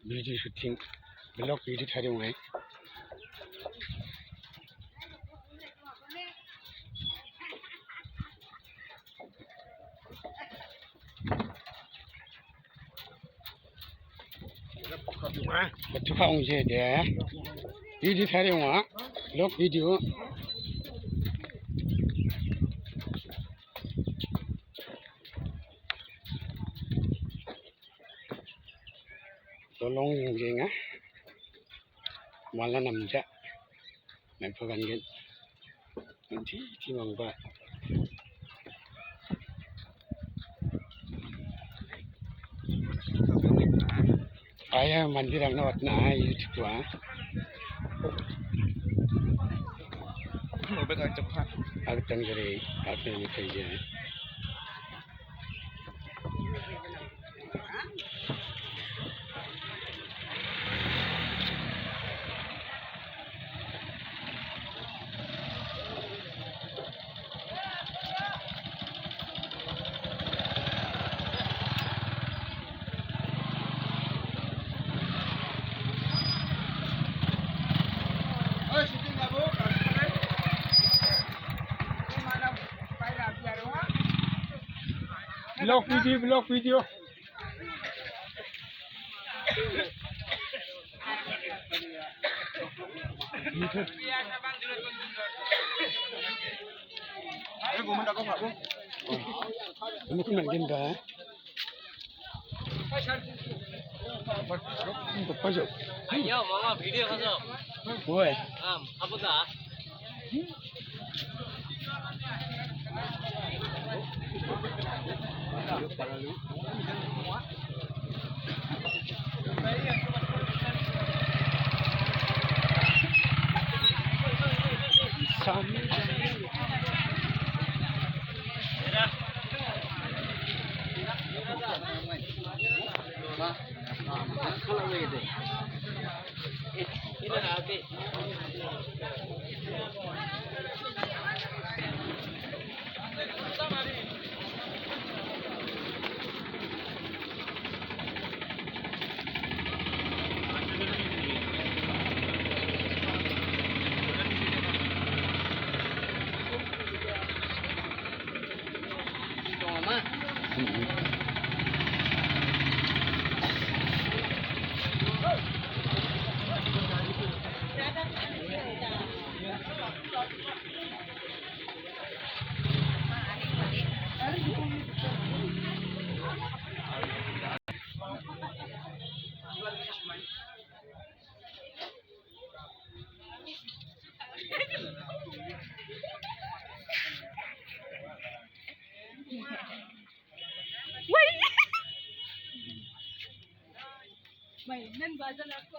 Video shooting blog video ठहरे हुए हैं। बच्चों का मुझे दे वीडियो ठहरे हुए हैं blog video. tolong yung nga wala namja nagpagangan hindi timang ba ayah mandir ang nawat na YouTube ko Mabit ang cepat. agtang gari agtang ni kaya vlog video ini kan agenda ayo mama video kaso boy apa dah Mày nên vào dân aku.